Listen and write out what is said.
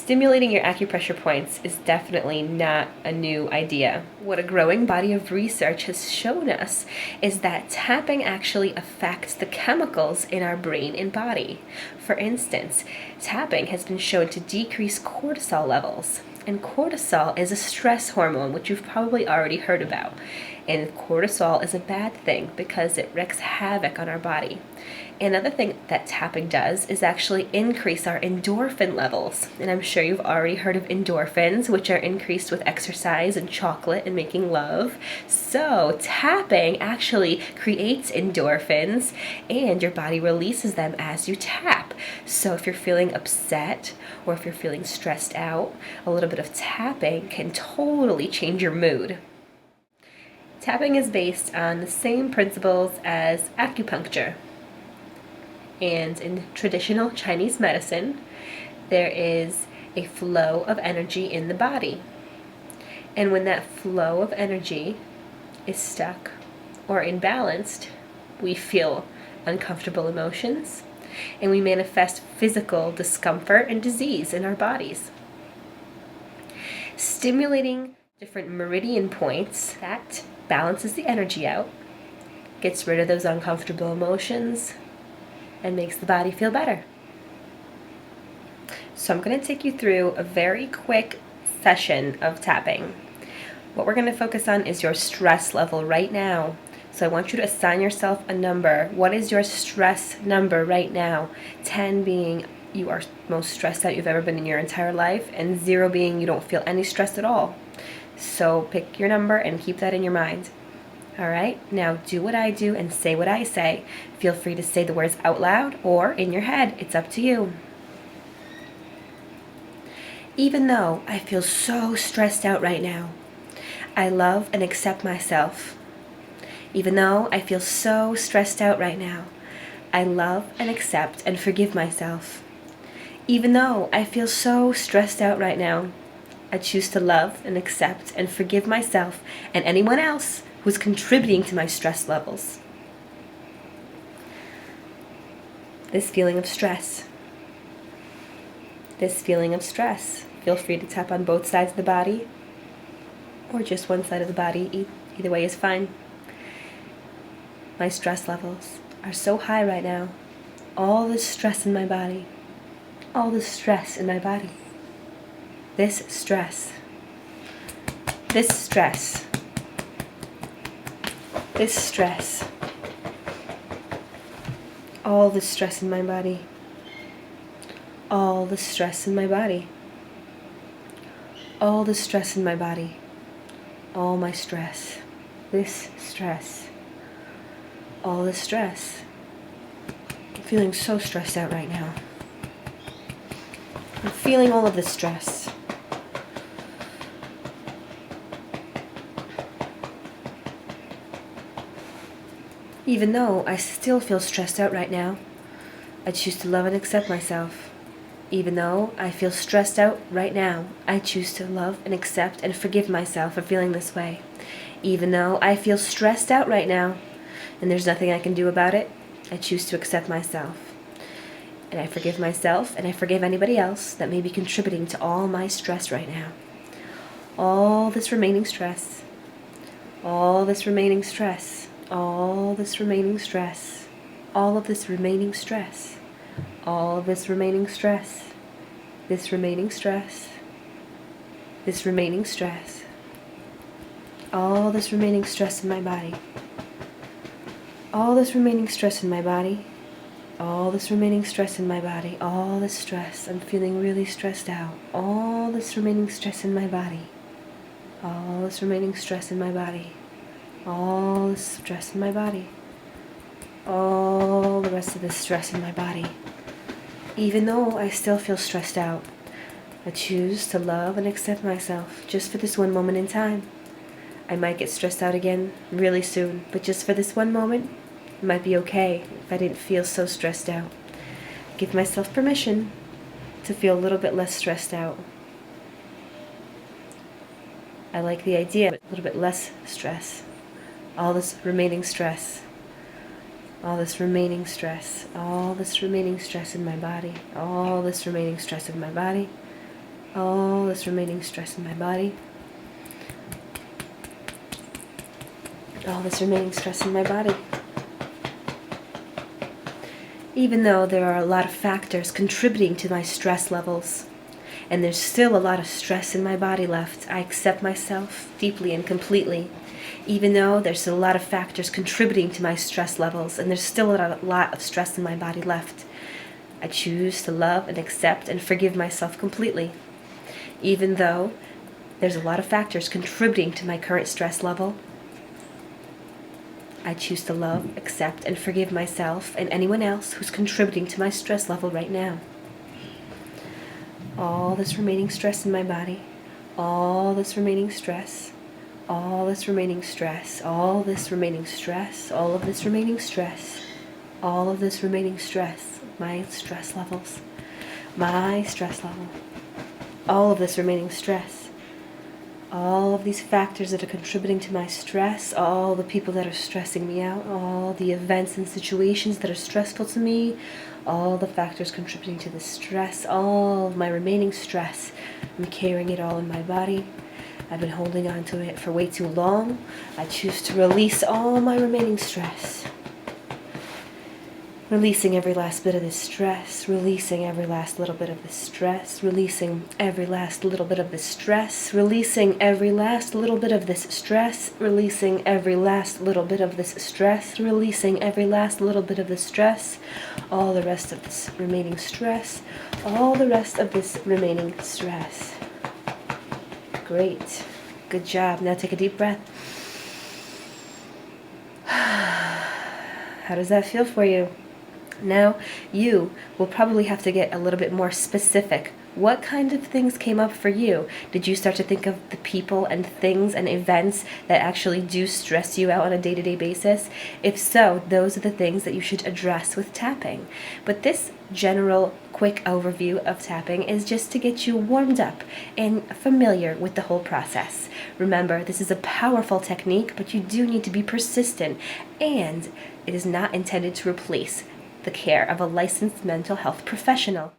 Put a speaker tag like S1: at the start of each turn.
S1: Stimulating your acupressure points is definitely not a new idea. What a growing body of research has shown us is that tapping actually affects the chemicals in our brain and body. For instance, tapping has been shown to decrease cortisol levels. And cortisol is a stress hormone, which you've probably already heard about. And cortisol is a bad thing because it wreaks havoc on our body. Another thing that tapping does is actually increase our endorphin levels. And I'm sure you've already heard of endorphins, which are increased with exercise and chocolate and making love. So tapping actually creates endorphins and your body releases them as you tap. So if you're feeling upset or if you're feeling stressed out, a little bit of tapping can totally change your mood. Tapping is based on the same principles as acupuncture. And in traditional Chinese medicine, there is a flow of energy in the body. And when that flow of energy is stuck or imbalanced, we feel uncomfortable emotions and we manifest physical discomfort and disease in our bodies. Stimulating different meridian points, that balances the energy out, gets rid of those uncomfortable emotions, and makes the body feel better. So I'm going to take you through a very quick session of tapping. What we're going to focus on is your stress level right now. So I want you to assign yourself a number. What is your stress number right now? 10 being you are most stressed out you've ever been in your entire life, and 0 being you don't feel any stress at all. So pick your number and keep that in your mind. All right, now do what I do and say what I say. Feel free to say the words out loud or in your head. It's up to you. Even though I feel so stressed out right now, I love and accept myself. Even though I feel so stressed out right now, I love and accept and forgive myself. Even though I feel so stressed out right now, I choose to love and accept and forgive myself and anyone else who's contributing to my stress levels. This feeling of stress. Feel free to tap on both sides of the body or just one side of the body. Either way is fine. My stress levels are so high right now. All this stress in my body. All this stress in my body. This stress. This stress. This stress. All the stress in my body. All the stress in my body. All the stress in my body. All my stress. This stress. All the stress. I'm feeling so stressed out right now. I'm feeling all of the stress. Even though I still feel stressed out right now, I choose to love and accept myself. Even though I feel stressed out right now, I choose to love and accept and forgive myself for feeling this way. Even though I feel stressed out right now, and there's nothing I can do about it, I choose to accept myself. And I forgive myself, and I forgive anybody else that may be contributing to all my stress right now. All this remaining stress. All this remaining stress. All this remaining stress. All of this remaining stress. All of this remaining stress. This remaining stress. This remaining stress. All this remaining stress in my body. All this remaining stress in my body. All this remaining stress in my body. All this stress. I'm feeling really stressed out. All this remaining stress in my body. All this remaining stress in my body. All this stress in my body. All the rest of this stress in my body. Even though I still feel stressed out, I choose to love and accept myself just for this one moment in time. I might get stressed out again really soon, but just for this one moment, it might be okay if I didn't feel so stressed out. Give myself permission to feel a little bit less stressed out. I like the idea of a little bit less stress. All this remaining stress. All this remaining stress. All this remaining stress in my body. All this remaining stress in my body. all this remaining stress in my body, all this remaining stress in my body. Even though there are a lot of factors contributing to my stress levels, and there's still a lot of stress in my body left, I accept myself deeply and completely. Even though there's a lot of factors contributing to my stress levels, and there's still a lot of stress in my body left, I choose to love and accept and forgive myself completely. Even though there's a lot of factors contributing to my current stress level, I choose to love, accept, and forgive myself and anyone else who's contributing to my stress level right now. All this remaining stress in my body, all this remaining stress, all this remaining stress, all this remaining stress, all of this remaining stress, all of this remaining stress, my stress levels, my stress level, all of this remaining stress, all of these factors that are contributing to my stress, all the people that are stressing me out, all the events and situations that are stressful to me, all the factors contributing to the stress, all of my remaining stress. I'm carrying it all in my body. I've been holding on to it for way too long. I choose to release all my remaining stress. Releasing every last bit of this stress, releasing every last little bit of this stress, releasing every last little bit of this stress, releasing every last little bit of this stress, releasing every last little bit of this stress, releasing every last little bit of this stress, all the rest of this remaining stress, all the rest of this remaining stress. Great. Good job. Now take a deep breath. How does that feel for you? Now, you will probably have to get a little bit more specific. What kind of things came up for you? Did you start to think of the people and things and events that actually do stress you out on a day-to-day basis? If so, those are the things that you should address with tapping. But this general quick overview of tapping is just to get you warmed up and familiar with the whole process. Remember, this is a powerful technique, but you do need to be persistent, and it is not intended to replace the care of a licensed mental health professional.